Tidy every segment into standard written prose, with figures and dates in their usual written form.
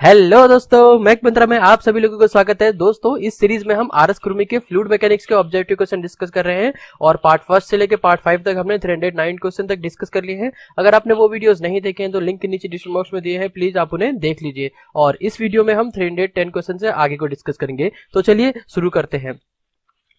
Hello दोस्तों, Mac मंत्रा में आप सभी लोगों को स्वागत है। दोस्तों, इस सीरीज में हम आरएस कुर्मी के फ्लूइड मैकेनिक्स के ऑब्जेक्टिव क्वेश्चन डिस्कस कर रहे हैं और पार्ट फर्स्ट से लेकर पार्ट 5 तक हमने 309 क्वेश्चन तक डिस्कस कर लिए हैं। अगर आपने वो वीडियोस नहीं देखे हैं तो लिंक नीचे डिस्क्रिप्शन बॉक्स में दिए हैं, प्लीज आप उन्हें देख लीजिए। और इस वीडियो में हम 310 क्वेश्चन से आगे को डिस्कस करेंगे। तो चलिए शुरू करते हैं।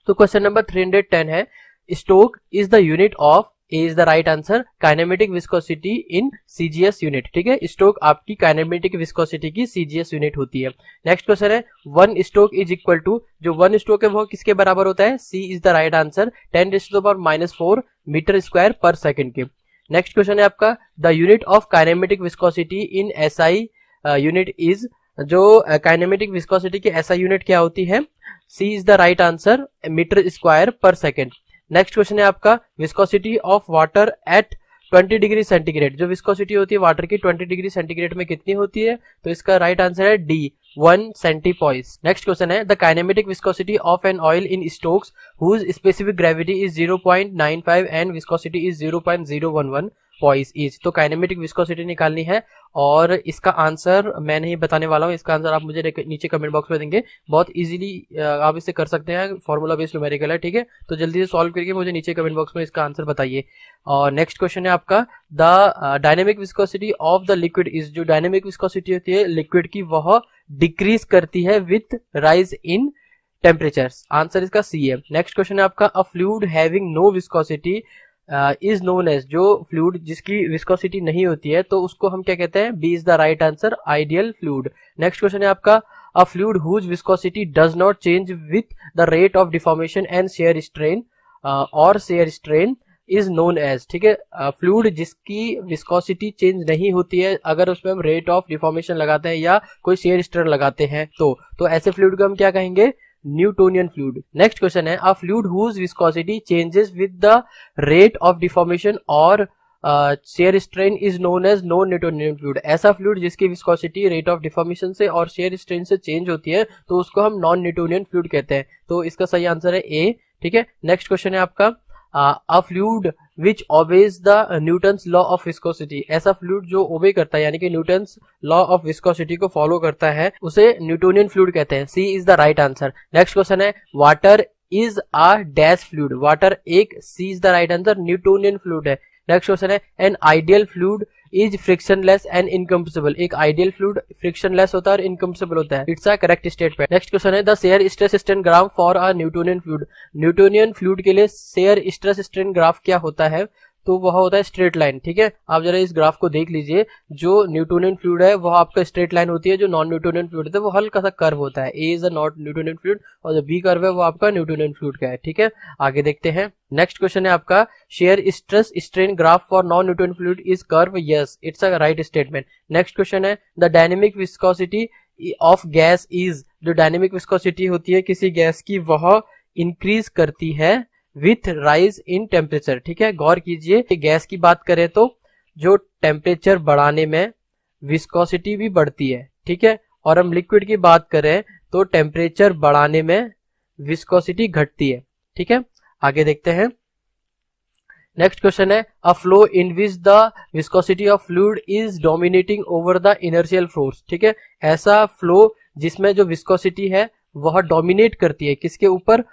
तो क्वेश्चन नंबर 310 है, stoke is the unit of, A is the right answer, kinematic viscosity in CGS unit. ठीक है, स्टोक आपकी काइनेमेटिक विस्कोसिटी की सीजीएस यूनिट होती है। नेक्स्ट क्वेश्चन है, one stoke is equal to, जो वन स्टोक है वो किसके बराबर होता है? C is the right answer, 10⁻⁻⁴ metre square पर सेकंड के। नेक्स्ट क्वेश्चन है आपका, the unit of kinematic viscosity in SI unit is, जो काइनेमेटिक विस्कोसिटी की एसआई यूनिट क्या होती है? C is the right answer, metre square पर सेकंड। नेक्स्ट क्वेश्चन है आपका, viscosity of water at 20 degree centigrade, जो विस्कोसिटी होती है वाटर की 20 डिग्री सेंटीग्रेड में कितनी होती है? तो इसका राइट आंसर है डी, 1 सेंटीपॉइस। नेक्स्ट क्वेश्चन है, the kinematic viscosity of an oil in stokes whose specific gravity is 0.95 and viscosity is 0.011 poise is. तो काइनेमेटिक विस्कोसिटी निकालनी है और इसका आंसर मैं नहीं बताने वाला हूँ, इसका आंसर आप मुझे नीचे कमेंट बॉक्स में देंगे। बहुत इजीली आप इसे कर सकते हैं, फॉर्मूला बेस्ड न्यूमेरिकल है। ठीक है, तो जल्दी से सॉल्व करके मुझे नीचे कमेंट बॉक्स में इसका आंसर बताइए। और नेक्स्ट क्वेश्चन है आपका, the dynamic viscosity of the liquid is, जो डायनेमिक विस्कोसिटी होती है लिक्विड की वह डिक्रीज करती है with rise in temperatures. Answer इसका सी है। नेक्स्ट क्वेश्चन है आपका, a fluid having no viscosity is known as, जो फ्लूइड जिसकी विस्कोसिटी नहीं होती है तो उसको हम क्या कहते हैं? B is the right answer, ideal fluid. Next question है आपका, a fluid whose viscosity does not change with the rate of deformation and shear strain और shear strain is known as. ठीक है, फ्लूइड जिसकी विस्कोसिटी चेंज नहीं होती है अगर उसमें हम रेट ऑफ डिफॉर्मेशन लगाते हैं या कोई शेयर स्ट्रेन लगाते हैं तो ऐसे फ्लूइड को हम क्या कहेंगे? Newtonian fluid. नेक्स्ट क्वेश्चन है, a fluid whose viscosity changes with the rate of deformation और shear strain is known as non Newtonian fluid. ऐसा फ्लूइड जिसकी विस्कोसिटी रेट ऑफ डिफॉर्मेशन से और शेयर स्ट्रेन से चेंज होती है तो उसको हम नॉन न्यूटोनियन फ्लूइड कहते हैं। तो इसका सही आंसर है ए। ठीक है, नेक्स्ट क्वेश्चन है आपका, a fluid which obeys the Newton's law of viscosity. ऐसा फ्लूइड जो ओबे करता है यानी कि न्यूटन्स लॉ ऑफ विस्कोसिटी को फॉलो करता है उसे न्यूटोनियन फ्लूइड कहते हैं। C is the right answer. Next question है, water is a dash fluid. Water एक, C is the right answer, Newtonian fluid है। नेक्स्ट क्वेश्चन है, an ideal fluid is frictionless and incompressible. एक ideal fluid frictionless होता है और incompressible होता है। It's a correct statement. Next question है, the shear stress strain graph for a Newtonian fluid. Newtonian fluid के लिए शेयर स्ट्रेस स्ट्रेन ग्राफ क्या होता है? तो वह होता है स्ट्रेट लाइन। ठीक है, आप जरा इस ग्राफ को देख लीजिए। जो न्यूटोनियन फ्लूइड है वह आपका स्ट्रेट लाइन होती है, जो नॉन न्यूटोनियन फ्लूइड है वो हल्का सा कर्व होता है। A is a not Newtonian fluid और जो बी कर्व है वो आपका न्यूटोनियन फ्लूइड का है। ठीक है, आगे देखते हैं। नेक्स्ट क्वेश्चन है आपका, shear stress strain graph for non Newtonian fluid is curve. Yes, it's a right statement. Next question है, the dynamic viscosity of gas is, जो डायनेमिक विस्कोसिटी होती है किसी गैस की वह इंक्रीज करती है विथ राइज इन टेम्परेचर। ठीक है, गौर कीजिए, गैस की बात करें तो जो टेम्परेचर बढ़ाने में विस्कोसिटी भी बढ़ती है। ठीक है, और हम लिक्विड की बात करें तो टेम्परेचर बढ़ाने में विस्कोसिटी घटती है। ठीक है, आगे देखते हैं। नेक्स्ट क्वेश्चन है, a flow in which the viscosity of fluid is dominating over the inertial force. ठीक है, ऐसा फ्लो जिसमें जो विस्कोसिटी है वह डोमिनेट करती है किसके ऊपर?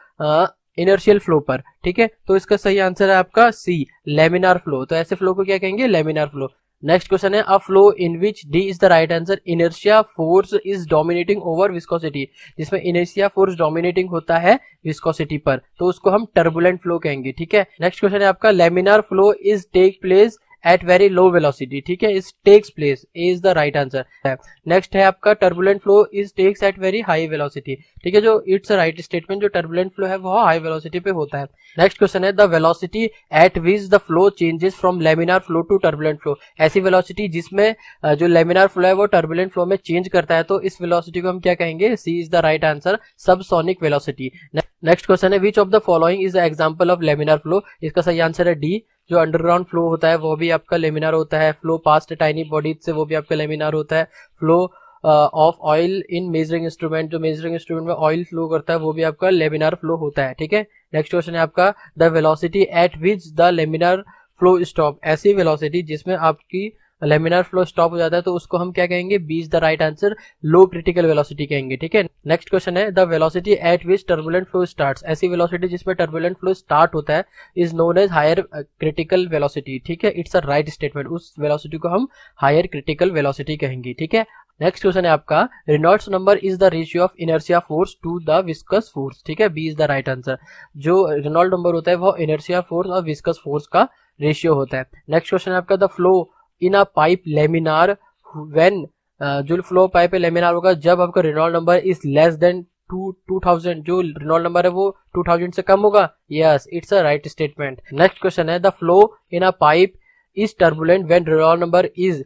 इनर्शियल फ्लो पर। ठीक है, तो इसका सही आंसर है आपका सी, लेमिनार फ्लो। तो ऐसे फ्लो को क्या कहेंगे? Laminar flow. नेक्स्ट क्वेश्चन है, a flow in which, D is the right answer, inertia force is dominating over viscosity. जिसमें इनर्शिया फोर्स डोमिनेटिंग होता है विस्कोसिटी पर तो उसको हम टर्बुलेंट फ्लो कहेंगे। ठीक है, नेक्स्ट क्वेश्चन है आपका, laminar flow is take place at very low velocity. ठीक है, is takes place, A is the right answer. Next है आपका, turbulent flow is takes at very high velocity. ठीक है, जो इट्स राइट स्टेटमेंट, जो टर्बुलेंट फ्लो है वह हाई वेलोसिटी पे होता है। नेक्स्ट क्वेश्चन है, the velocity at which the flow changes from laminar flow to turbulent flow. ऐसी वेलोसिटी जिसमें जो लेमिनार फ्लो है वो टर्बुलेंट फ्लो में चेंज करता है तो इस वेलोसिटी को हम क्या कहेंगे? C is the right answer, subsonic velocity. Next question है, which of the following is the example of laminar flow. इसका सही आंसर है डी, जो अंडरग्राउंड फ्लो होता है वो भी आपका लेमिनार होता है। फ्लो पास्ट टाइनी बॉडीज से वो भी आपका लेमिनार होता है। Flow of oil in measuring instrument, जो मेजरिंग इंस्ट्रूमेंट में ऑयल फ्लो करता है वो भी आपका लेमिनार फ्लो होता है। ठीक है, नेक्स्ट क्वेश्चन है आपका, the velocity at which the laminar flow stop. ऐसी वेलोसिटी जिसमें आपकी लेमिनार फ्लो स्टॉप हो जाता है तो उसको हम क्या कहेंगे, B is the right answer, low critical velocity कहेंगे। ठीक है, नेक्स्ट क्वेश्चन है the velocity at which turbulent flow starts. ऐसी वेलोसिटी जिसमें टर्बुलेंट फ्लो स्टार्ट होता है is known as higher critical velocity. ठीक है, इट्स अ राइट स्टेटमेंट, उस वेलोसिटी को हम हायर क्रिटिकल वेलोसिटी कहेंगे। ठीक है, नेक्स्ट क्वेश्चन है आपका Reynolds number is the ratio of inertia force to the viscous force. ठीक है, B is the right answer. जो रेनॉल्ड नंबर होता है वो इनर्शिया फोर्स और विस्कस फोर्स का रेशियो होता है। नेक्स्ट क्वेश्चन है आपका the flow in a pipe laminar when, जो फ्लो पाइप लेमिनार होगा जब आपका Reynold number is less than 2000, जो रेनॉल्ड नंबर है वो 2000 से कम होगा। Yes, it's a right statement. Next question है the flow in a pipe is turbulent when Reynold number is,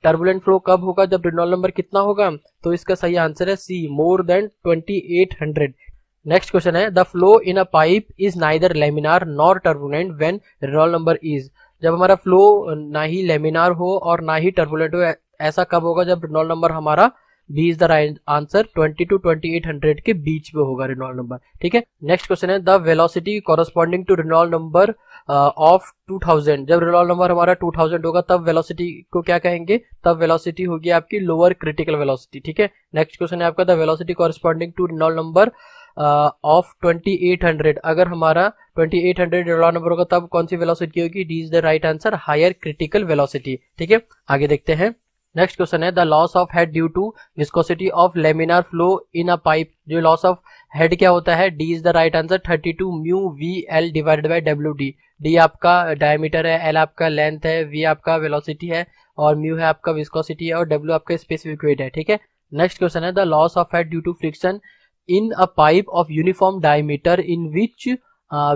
turbulent flow कब होगा, जब रेनॉल्ड नंबर कितना होगा, तो इसका सही आंसर है C, more than 2800। Next question है the flow in a pipe is neither laminar nor turbulent when Reynold number is. जब हमारा फ्लो ना ही लेमिनार हो और ना ही टर्बुलेंट हो, ऐसा कब होगा, जब रेनॉल्ड नंबर हमारा, B is the right answer, 20 to 2800 के बीच में होगा रेनॉल्ड नंबर। ठीक है, नेक्स्ट क्वेश्चन है the velocity corresponding to Reynold number of 2000। जब रेनॉल्ड नंबर हमारा 2000 होगा तब वेलोसिटी को क्या कहेंगे, तब वेलोसिटी होगी आपकी लोअर क्रिटिकल वेलोसिटी। ठीक है, नेक्स्ट क्वेश्चन है आपका the velocity corresponding to Reynold number of 2800। अगर हमारा 2800 रेनॉल्ड नंबर होगा तब कौन सी वेलोसिटी होगी, D is the right answer, higher critical velocity. ठीक है, आगे देखते हैं। नेक्स्ट क्वेश्चन है the loss of head due to viscosity of laminar flow in a pipe. जो लॉस ऑफ हेड क्या होता है, D is the right answer, 32 mu V L divided by W D. D आपका diameter है, L आपका length है, we आपका velocity है और म्यू है आपका विस्कोसिटी है और डब्ल्यू आपका स्पेसिफिक वेट है। ठीक है, नेक्स्ट क्वेश्चन है the loss of head due to friction in a pipe of uniform diameter in which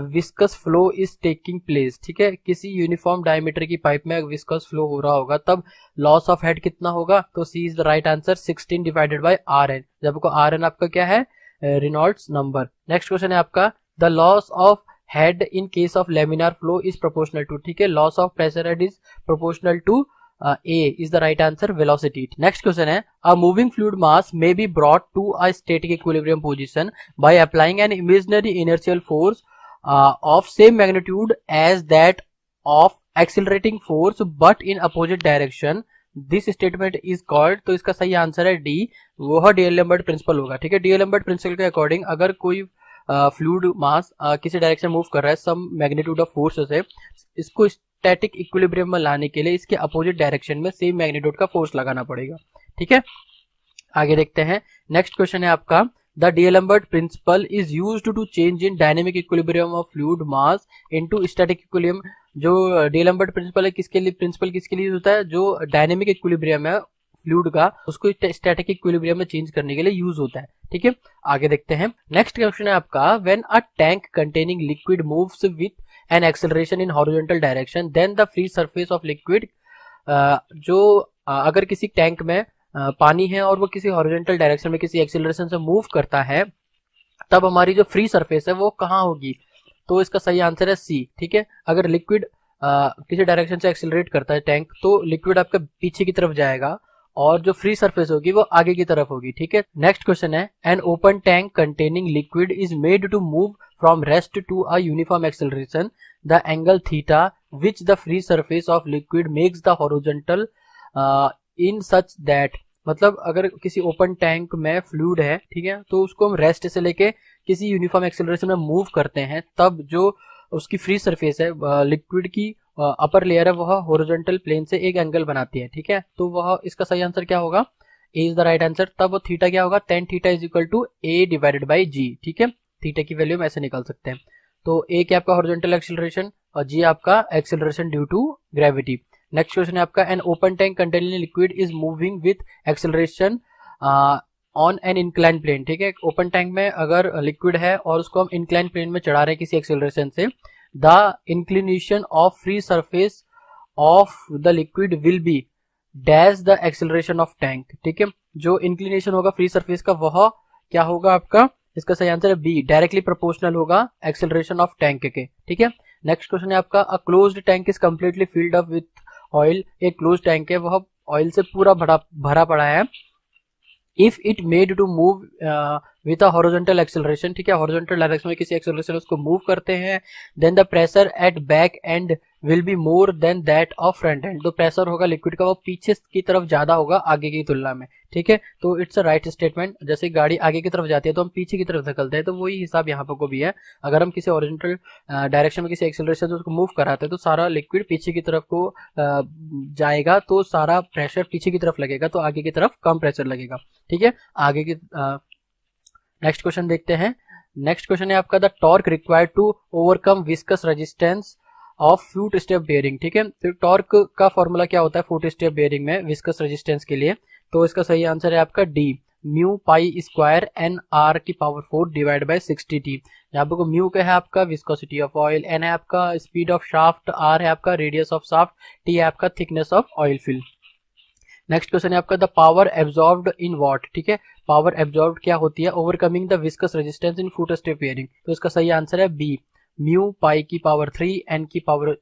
viscous flow is taking place. ठीक है, किसी यूनिफॉर्म डायमीटर की पाइप में विस्कस फ्लो हो रहा होगा तब लॉस ऑफ हेड कितना होगा, तो C is the right answer, 16 divided by R N. जब आपको आर एन आपका क्या है, रेनॉल्ड्स नंबर। नेक्स्ट क्वेश्चन है आपका the loss of head in case of laminar flow is proportional to. ठीक है, loss of pressure head is proportional to A is the right answer, velocity. Next question है a moving fluid mass may be brought to a static equilibrium position by applying an imaginary inertial force of same magnitude as that of accelerating force but in opposite direction. This statement is called, तो इसका सही answer है D, वह डीएलएम्बर्ट principal होगा। ठीक है, डीएलएम्बर्ट principal के according अगर कोई फ्लूइड मास किसी डायरेक्शन मूव कर रहा है सम मैग्नीट्यूड ऑफ फोर्स से, इसको स्टैटिक इक्विलिब्रियम में लाने के लिए इसके अपोजिट डायरेक्शन में सेम मैग्नीट्यूड का फोर्स लगाना पड़ेगा। ठीक है, आगे देखते हैं। नेक्स्ट क्वेश्चन है आपका the d'Alembert principle is used to change in dynamic equilibrium of fluid mass into static equilibrium. जो डीएलएम्बर्ट प्रिंसिपल है किसके लिए, प्रिंसिपल किसके लिए होता है, जो डायनेमिक इक्विलिब्रियम है फ्लूइड का उसको स्टैटिक इक्विलिब्रियम में चेंज करने के लिए यूज होता है। ठीक है, आगे देखते हैं। नेक्स्ट क्वेश्चन है आपका when a tank containing liquid moves with an acceleration in horizontal direction then the free surface of liquid. अगर किसी टैंक में पानी है और वो किसी हॉरिजॉन्टल डायरेक्शन में किसी एक्सेलरेशन से मूव करता है तब हमारी जो फ्री सरफेस है वो कहाँ होगी, तो इसका सही आंसर है सी। ठीक है, अगर लिक्विड किसी डायरेक्शन से एक्सेलरेट करता है टैंक तो लिक्विड आपका पीछे की तरफ जाएगा और जो फ्री सरफेस होगी वो आगे की तरफ होगी। ठीक है, नेक्स्ट क्वेश्चन है an open tank containing liquid is made to move from rest to a uniform acceleration the angle theta which the free surface of liquid makes the horizontal in such that. मतलब अगर किसी open tank में fluid है, ठीक है, तो उसको हम रेस्ट से लेके किसी यूनिफॉर्म एक्सेलरेशन में मूव करते हैं तब जो उसकी फ्री सरफेस है लिक्विड की अपर लेयर है वह हॉरिजॉन्टल प्लेन से एक एंगल बनाती है। ठीक है, तो वह इसका सही आंसर क्या होगा, A is the right answer. तब थीटा क्या होगा, tan theta is equal to A divided by G. ठीक है, थीटा की वैल्यू हम ऐसे निकाल सकते हैं। तो ए क्या आपका हॉरिजॉन्टल एक्सेलरेशन और जी आपका acceleration due to gravity. Next question है आपका an open tank containing liquid is moving with acceleration on an incline plane. ठीक है, ओपन टैंक में अगर लिक्विड है और उसको हम इंक्लाइन प्लेन में चढ़ा रहे हैं किसी एक्सेलरेशन से, the inclination of free surface of the liquid will be dash the acceleration of tank. ठीक है, जो इंक्लिनेशन होगा फ्री सरफेस का वह क्या होगा आपका, इसका सही आंसर है बी, डायरेक्टली प्रोपोर्शनल होगा एक्सेलरेशन ऑफ टैंक के। ठीक है, नेक्स्ट क्वेश्चन है आपका a closed tank is completely filled up with oil. एक क्लोज टैंक है वह ऑयल से पूरा भरा पड़ा है। If it made to move with a horizontal acceleration, ठीक है, हॉरिजॉन्टल डायरेक्शन में किसी एक्सेलरेशन उसको मूव करते हैं, then the pressure at back end will be more than that of front end. तो प्रेशर होगा लिक्विड का वो पीछे की तरफ ज्यादा होगा आगे की तुलना में, ठीक है। तो इट्स अ राइट स्टेटमेंट। जैसे गाड़ी आगे की तरफ जाती है तो हम पीछे की तरफ धकेलते हैं, तो वही हिसाब यहाँ पर को भी है। अगर हम किसी ओरिजिनल डायरेक्शन में किसी एक्सेलरेशन से उसको मूव कराते हैं तो सारा लिक्विड पीछे की तरफ को जाएगा, तो सारा प्रेशर पीछे की तरफ लगेगा, तो आगे की तरफ कम प्रेशर लगेगा, ठीक है। आगे की नेक्स्ट क्वेश्चन देखते हैं। नेक्स्ट क्वेश्चन है आपका the torque required to overcome viscous resistance of foot step bearing, ठीक है। तो टॉर्क का फॉर्मूला क्या होता है फुट स्टेप बेयरिंग में विस्कस रेजिस्टेंस के लिए? तो इसका सही आंसर है आपका D, mu pi square N R की पावर 4 डिवाइड बाय 60t। यहाँ पे म्यू का है आपका विस्कोसिटी ऑफ ऑयल, एन है आपका स्पीड ऑफ शाफ्ट, आर है आपका रेडियस ऑफ शाफ्ट, टी है आपका thickness of oil film. Next question है आपका the power absorbed in watt, ठीक है। पावर एब्जॉर्ब्ड क्या होती है? Overcoming the viscous resistance in foot step bearing. तो इसका सही आंसर है बी, म्यू पाई की पावर 3 एन की पावर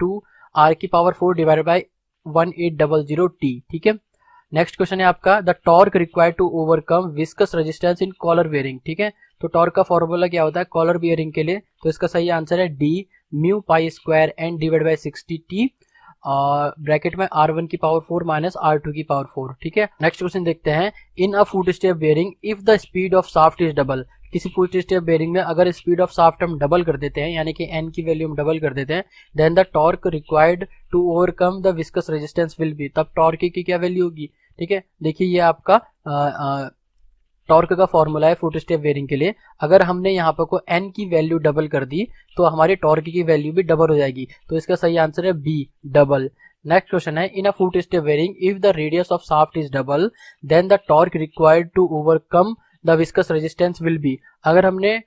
2 आर की पावर 4 डिवाइडेड बाय 1800t, ठीक है। नेक्स्ट क्वेश्चन है आपका the torque required to overcome viscous resistance in collar bearing, ठीक है। तो टॉर्क का फॉर्मूला क्या होता है कॉलर बेयरिंग के लिए? तो इसका सही आंसर है D, mu pi square N divide by 60t bracket में R1 की पावर 4 माइनस R2 की पावर 4, ठीक है। नेक्स्ट क्वेश्चन देखते हैं in a foot step bearing if the speed of shaft is double. किसी फुट स्टेप बेयरिंग में अगर स्पीड ऑफ शाफ्ट हम डबल कर देते हैं, यानी कि n की वैल्यू हम डबल कर देते हैं, then the torque required to overcome the viscous resistance will be. तब टॉर्क की क्या वैल्यू होगी, ठीक है। देखिए ये आपका टॉर्क का फॉर्मूला है फुट स्टेप बेयरिंग के लिए। अगर हमने यहाँ पर को n की वैल्यू डबल कर दी तो हमारी टॉर्क की वैल्यू भी डबल हो जाएगी, तो इसका सही आंसर है बी, डबल। नेक्स्ट क्वेश्चन है in a foot step bearing if the radius of shaft is double then the torque required to overcome the viscous resistance will be. अगर हमने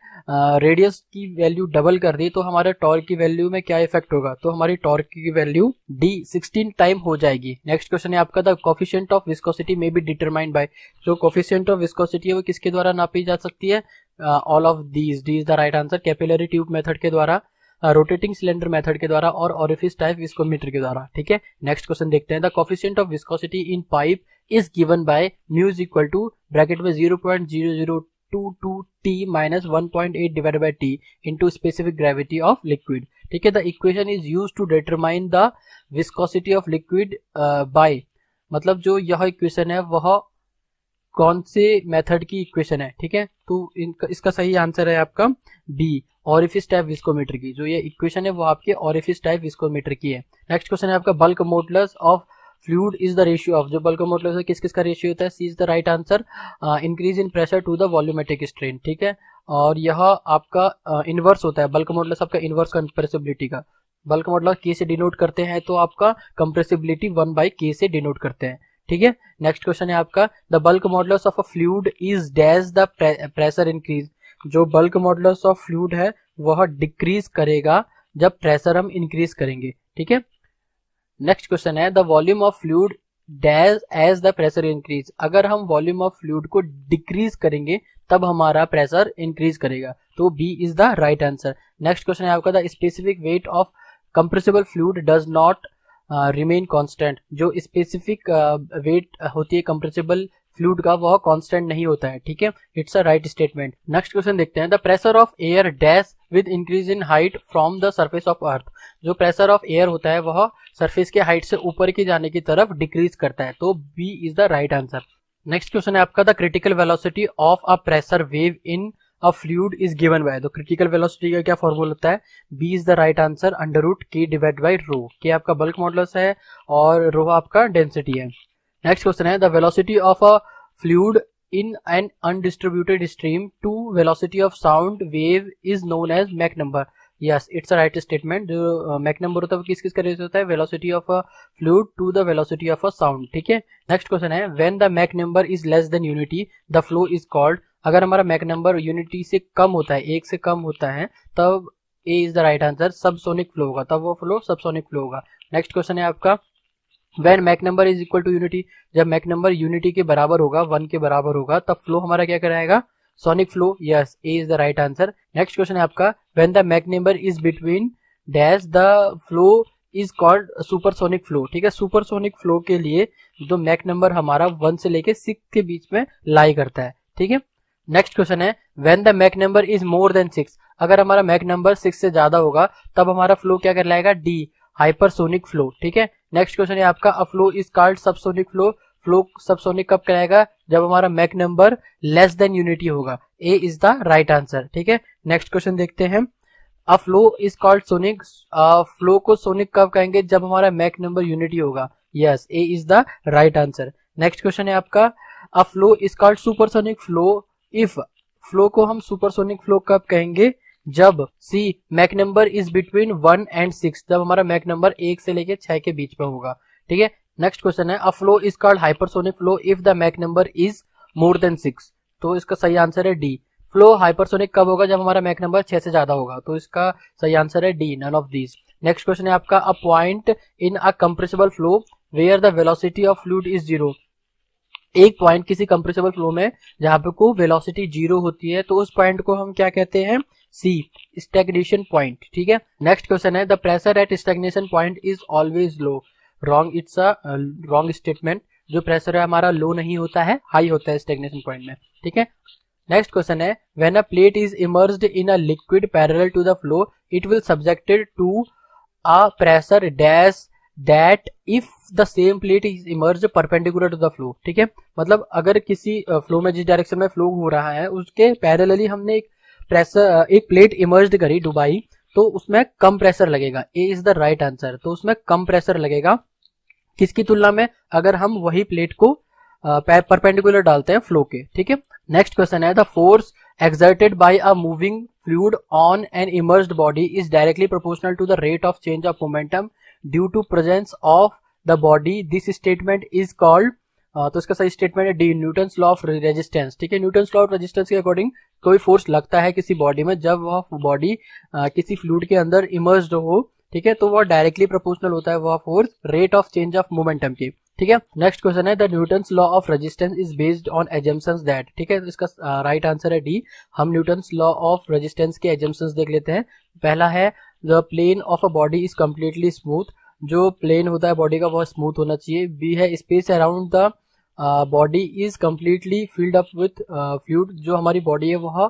रेडियस की वैल्यू डबल कर दी तो हमारे torque की value में क्या इफेक्ट होगा? तो हमारी टॉर्क की वैल्यू डी 16 टाइम हो जाएगी। नेक्स्ट क्वेश्चन है आपका the coefficient of viscosity may be determined by. जो कोफिशिएंट ऑफ विस्कोसिटी है वो किसके द्वारा नापी जा सकती है? All of these, D is the right answer. Capillary tube method के द्वारा, रोटेटिंग सिलेंडर मेथड के द्वारा और ओरिफिस टाइप विस्कोमीटर के द्वारा, ठीक है। नेक्स्ट क्वेश्चन देखते हैं the coefficient of viscosity in pipe is given by mu is equal to bracket में 0.0022t minus 1.8 divided by t into specific gravity of liquid, ठीक है। The equation is used to determine the viscosity of liquid by, मतलब जो यह equation है वह कौन से मेथड की इक्वेशन है, ठीक है। तो इसका सही आंसर है आपका बी, ओरिफिस टाइप विस्कोमीटर की। जो ये इक्वेशन है वो आपके ओरिफिस टाइप विस्कोमीटर की है। नेक्स्ट क्वेश्चन है आपका bulk modulus of fluid is the ratio of. जो बल्क मॉडुलस है किस किस का रेशियो होता है? C is the right answer, increase in pressure to the volumetric strain, ठीक है। और यह आपका इनवर्स होता है, बल्क मॉडुलस आपका इनवर्स कंप्रेसिबिलिटी का। बल्क मॉडुलस के से डिनोट करते हैं तो आपका कंप्रेसिबिलिटी 1/k से डिनोट करते हैं, ठीक है। नेक्स्ट क्वेश्चन है आपका the bulk modulus of a fluid is dash the pressure increase. जो बल्क मॉडुलस ऑफ फ्लूइड है वह डिक्रीज करेगा जब प्रेशर हम इंक्रीज करेंगे, ठीक है। नेक्स्ट क्वेश्चन है the volume of fluid dash as the pressure increase. अगर हम वॉल्यूम ऑफ फ्लूइड को डिक्रीज करेंगे तब हमारा प्रेशर इंक्रीज करेगा, तो B is the right answer. Next question है आपका the specific weight of compressible fluid does not remain constant. जो स्पेसिफिक वेट होती है कंप्रेसिबल फ्लूइड का वह कांस्टेंट नहीं होता है, ठीक है। It's a right statement. Next question देखते हैं the pressure of air dash with increase in height from the surface of earth. जो प्रेशर ऑफ एयर होता है वह सरफेस के हाइट से ऊपर की जाने की तरफ डिक्रीज करता है, तो B is the right answer. Next question है आपका the critical velocity of a pressure wave in a fluid is given by. तो क्रिटिकल वेलोसिटी का क्या फॉर्मूला होता है? B is the right answer, √k divide by rho. K आपका bulk modulus है और रो आपका डेंसिटी है। नेक्स्ट क्वेश्चन है the velocity of a fluid in an undistributed stream to velocity of sound wave is known as Mach number. Yes, it's a right statement. जो Mach number होता है वो किस किस का रेशियो होता है? velocity of a fluid to the velocity of a sound, ठीक है। नेक्स्ट क्वेश्चन है when the Mach number is less than unity the flow is called। अगर हमारा Mach number यूनिटी से कम होता है, एक से कम होता है, तब A is the right answer, subsonic flow होगा, तब वो फ्लो सबसोनिक फ्लो होगा। नेक्स्ट क्वेश्चन है आपका when Mach number is equal to unity। जब Mach number यूनिटी के बराबर होगा, 1 के बराबर होगा, तब फ्लो हमारा क्या कराएगा? Sonic flow. Yes, A is the right answer. Next question है आपका when the Mach number is between dash the flow is called supersonic flow, ठीक है। सुपरसोनिक फ्लो के लिए जो Mach number हमारा 1 से लेके 6 के बीच में लाई करता है, ठीक है। नेक्स्ट क्वेश्चन है when the Mach number is more than 6। अगर हमारा मैक नंबर 6 से ज्यादा होगा तब हमारा फ्लो क्या कहलाएगा, डी, हाइपरसोनिक फ्लो। ठीक है, नेक्स्ट क्वेश्चन है आपका, a flow is called subsonic flow. Flow subsonic कब कहलाएगा, जब हमारा Mach number less than unity होगा। A is the right answer. ठीक है, नेक्स्ट क्वेश्चन देखते हैं, a flow is called sonic. Flow को सोनिक कब कहेंगे, जब हमारा मैक नंबर यूनिटी होगा। Yes, A is the right answer. Next question है आपका, a flow is called supersonic flow if. Flow को हम सुपरसोनिक फ्लो कब कहेंगे, जब C Mach number is between 1 and 6, जब हमारा मैक नंबर 1 से लेके 6 के बीच में होगा। ठीक है, नेक्स्ट क्वेश्चन है, a flow is called hypersonic flow if the Mac number is more than 6। तो इसका सही आंसर है डी। फ्लो हाइपरसोनिक कब होगा, जब हमारा मैक नंबर 6 से ज्यादा होगा। तो इसका सही आंसर है D, none of these. Next question है आपका, a point in a compressible flow where the velocity of fluid is 0। एक पॉइंट किसी कंप्रेसिबल फ्लो में जहां पे को वेलोसिटी 0 होती है, तो उस पॉइंट को हम क्या कहते हैं, सी, स्टैग्नेशन पॉइंट। ठीक है, नेक्स्ट क्वेश्चन है, the pressure eight stagnation point is always low. Wrong, it's a wrong statement. जो प्रेशर है हमारा लो नहीं होता है, हाई होता है स्टैग्नेशन पॉइंट में। ठीक है, नेक्स्ट क्वेश्चन है, when a plate is immersed in a liquid parallel to the flow it will subjected to a pressure dash that if the same plate is immersed perpendicular to the flow. ठीक है, मतलब अगर किसी flow में जिस direction में flow हो रहा है उसके पैरेलली हमने एक प्रेशर, एक प्लेट इमर्ज्ड करी, डुबाई, तो उसमें कम प्रेशर लगेगा। ए इज द राइट आंसर। तो उसमें कम प्रेशर लगेगा किसकी तुलना में, अगर हम वही प्लेट को परपेंडिकुलर डालते हैं फ्लो के। ठीक है, नेक्स्ट क्वेश्चन है, the force exerted by a moving fluid on an immersed body is directly proportional to the rate of change of momentum due to presence of the body. This statement is called, तो इसका सही statement है D, Newton's law of resistance. ठीक है, Newton's law of resistance के according कोई force लगता है किसी बॉडी में, जब वह बॉडी किसी फ्लूइड के अंदर इमर्स्ड हो, ठीक है, तो वह डायरेक्टली प्रोपोर्शनल होता है वह force rate of change of momentum की। ठीक है, नेक्स्ट क्वेश्चन है, the Newton's law of resistance is based on assumptions that. ठीक है, तो इसका राइट आंसर है डी। हम न्यूटन्स लॉ ऑफ रेजिस्टेंस के एजम्पशंस देख लेते हैं। पहला है, the plane of a body is completely smooth. जो प्लेन होता है बॉडी का वह स्मूथ होना चाहिए। बी है, space around the body is completely field up with fluid. जो हमारी बॉडी है वह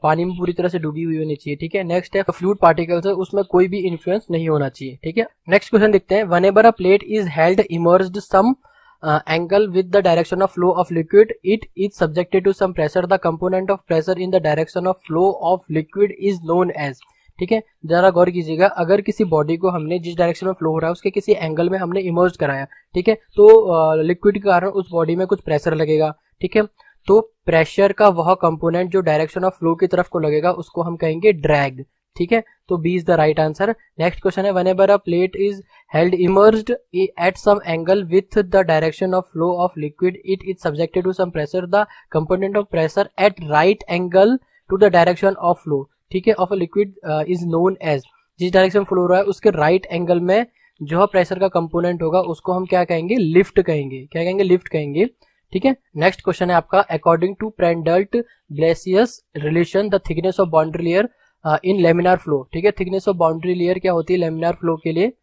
पानी में पूरी तरह से डूबी हुई होनी चाहिए। ठीक है, नेक्स्ट है, फ्लूइड पार्टिकल्स है उसमें कोई भी इन्फ्लुएंस नहीं होना चाहिए। ठीक है, नेक्स्ट क्वेश्चन देखते हैं, whenever a plate is held immersed some angle with the direction of flow of liquid it is subjected to some pressure. The component of pressure in the direction of flow of liquid is known as. ठीक है, जरा गौर कीजिएगा, अगर किसी body को हमने जिस direction में फ्लो हो रहा है उसके किसी एंगल में हमने इमर्ज कराया, ठीक है, तो लिक्विड के कारण उस बॉडी में कुछ प्रेशर लगेगा। ठीक है, तो प्रेशर का वह कंपोनेंट जो डायरेक्शन ऑफ फ्लो की तरफ को लगेगा उसको हम कहेंगे ड्रैग। ठीक है, तो B is the right answer. Next question है, whenever a plate is held immersed at some angle with the direction of flow of liquid it is subjected to some pressure. The component of pressure at right angle to the direction of flow, ठीक है, of a liquid is known as. जिस direction flow हो रहा है उसके right angle में जो pressure का कंपोनेंट होगा उसको हम क्या कहेंगे, लिफ्ट कहेंगे। क्या कहेंगे, लिफ्ट कहेंगे। ठीक है, नेक्स्ट क्वेश्चन है आपका, according to Prandtl Blasius relation the thickness of boundary layer in laminar flow. ठीक है, थिकनेस ऑफ बाउंड्री लेयर क्या होती है लेमिनार फ्लो के लिए,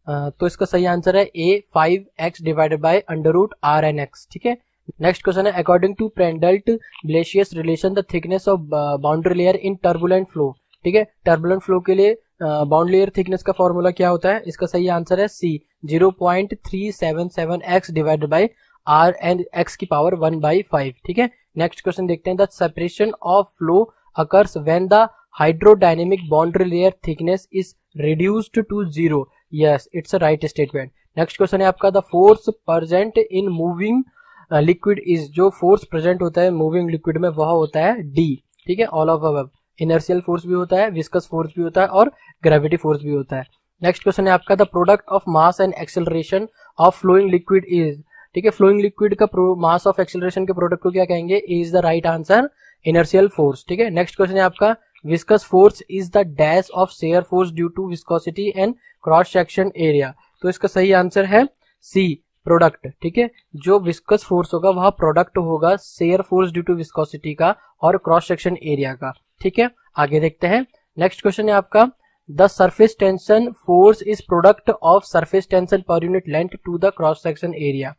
तो इसका सही आंसर है ए 5x डिवाइडेड बाय √RnX। ठीक है, नेक्स्ट क्वेश्चन है, according to Prandtl Blasius relation the thickness of boundary layer in turbulent flow. ठीक है, टर्बुलेंट फ्लो के लिए बाउंड्री लेयर थिकनेस का फॉर्मूला क्या होता है, इसका सही आंसर है C 0.377x divided by RnX की पावर 1/5। ठीक है, नेक्स्ट क्वेश्चन देखते हैं, the separation of flow occurs when the hydrodynamic boundary layer thickness is reduced to 0। Yes, it's a right statement. Next question है आपका, the force present in moving liquid is. जो force present होता है moving liquid में वह होता है D. ठीक है, all of above. Inertial force भी होता है, विस्कस फोर्स भी होता है और ग्रेविटी फोर्स भी होता है। नेक्स्ट क्वेश्चन है आपका, the product of mass and acceleration of flowing liquid is. ठीक है, फ्लोइंग लिक्विड का मास ऑफ एक्सेलरेशन के प्रोडक्ट को क्या कहेंगे, is the right answer, inertial force. ठीक है, नेक्स्ट क्वेश्चन है आपका, viscous force is the dash of shear force due to viscosity and cross section area. तो इसका सही आंसर है सी, प्रोडक्ट। ठीक है, जो विस्कस फोर्स होगा वह प्रोडक्ट होगा shear force due to viscosity का और क्रॉस सेक्शन एरिया का। ठीक है, आगे देखते हैं, नेक्स्ट क्वेश्चन है आपका, the surface tension force is product of surface tension per unit length to the cross section area.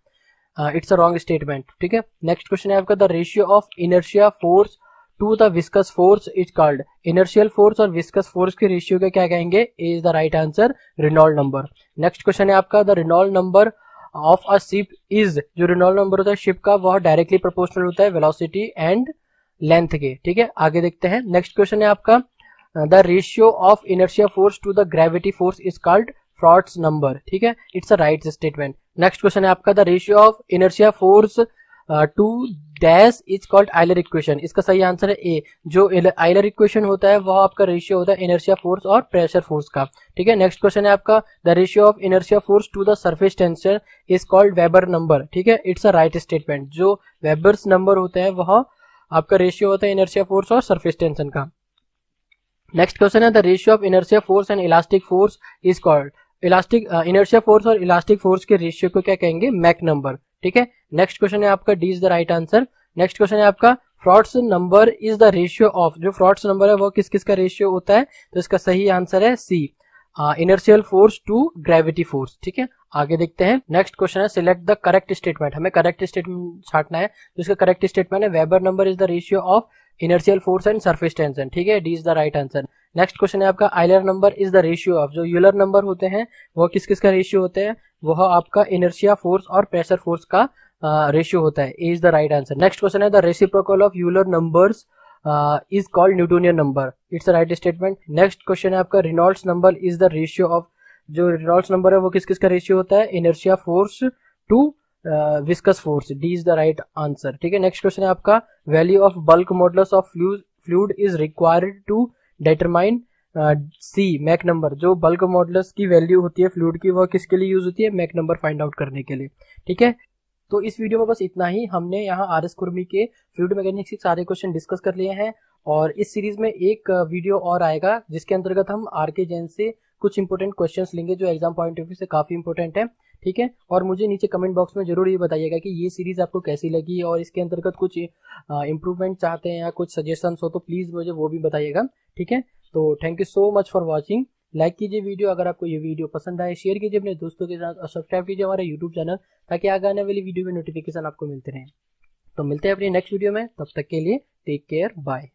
It's a wrong statement. ठीक है, नेक्स्ट क्वेश्चन है आपका, the ratio of inertia force to the viscous force is called. Inertial force और viscous force के ratio का क्या कहेंगे? A is the right answer, Reynold number. Next question है आपका, the Reynold number of a ship is, जो Reynold number होता है शिप का वह डायरेक्टली प्रोपोर्शनल होता है वेलोसिटी एंड लेंथ के। ठीक है, आगे देखते हैं। नेक्स्ट क्वेश्चन है आपका, the ratio of inertia force to the gravity force is called Froude's number. ठीक है, it's a right statement. Next question है आपका, the ratio of inertia force to dash is called Euler equation. इसका सही answer है ए। जो Euler equation होता है वह आपका रेशियो होता है इनर्शिया फोर्स और प्रेशर फोर्स का। ठीक है, नेक्स्ट क्वेश्चन है आपका, the ratio of inertia force to the surface tension is called Weber number. ठीक है, इट्स अ राइट स्टेटमेंट। जो वेबर्स नंबर होते हैं वह आपका रेशियो होता है इनर्शिया फोर्स और सरफेस टेंशन का। नेक्स्ट क्वेश्चन है, the ratio of inertia force and elastic force is called. Elastic inertia force और इलास्टिक फोर्स के रेशियो को क्या कहेंगे? Mach number. ठीक है, नेक्स्ट क्वेश्चन है आपका, D is the right answer. Next question है आपका, frauds number is the ratio of, जो फ्रॉड्स नंबर है वो किस किस का रेशियो होता है? तो इसका सही आंसर है C, inertial force to gravity force. ठीक है, आगे देखते हैं। नेक्स्ट क्वेश्चन है, सिलेक्ट द करेक्ट स्टेटमेंट। हमें करेक्ट स्टेटमेंट छांटना है, तो इसका करेक्ट स्टेटमेंट है Weber number is the ratio of inertial force and surface tension. ठीक है, D is the right answer. Next question है आपका, Euler number is the ratio of, जो यूलर नंबर होते हैं वो किस किस का रेशियो होते हैं? वह आपका इनर्शिया फोर्स और प्रेशर फोर्स का रेशियो होता है। A is the right answer. Next question है, the reciprocal of Euler numbers is called Newtonian number. It's the right statement. Next question है आपका, Reynolds number is the ratio of, जो Reynolds number है वो किस किस का रेशियो होता है? Inertia force to viscous force. D is the right answer. ठीक है, नेक्स्ट क्वेश्चन है आपका, value of bulk modulus of fluid is required to determine C Mach number. जो बल्क मॉडुलस की वैल्यू होती है फ्लूइड की, वह किसके लिए यूज होती है? मैक नंबर फाइंड आउट करने के लिए। ठीक है, तो इस वीडियो में बस इतना ही। हमने यहाँ आर एस कुर्मी के फ्लूइड मैकेनिक्स के सारे क्वेश्चन डिस्कस कर लिए हैं, और इस सीरीज में एक वीडियो और आएगा जिसके अंतर्गत हम आर के जैन से कुछ इंपोर्टेंट क्वेश्चंस लेंगे जो एग्जाम पॉइंट ऑफ व्यू से काफी इंपोर्टेंट है। ठीक है, और मुझे नीचे कमेंट बॉक्स में जरूर ये बताइएगा कि ये सीरीज आपको कैसी लगी, और इसके अंतर्गत कुछ इंप्रूवमेंट चाहते हैं या कुछ सजेशंस हो तो प्लीज मुझे वो भी बताइएगा। ठीक है, तो thank you so much for watching. Like कीजिए वीडियो अगर आपको ये वीडियो पसंद आए, शेयर कीजिए अपने दोस्तों के साथ, और सब्सक्राइब कीजिए हमारे यूट्यूब चैनल, ताकि आगे आने वाली वीडियो में नोटिफिकेशन आपको मिलते रहे। तो मिलते हैं अपनी नेक्स्ट वीडियो में, तब तक के लिए टेक केयर, बाय।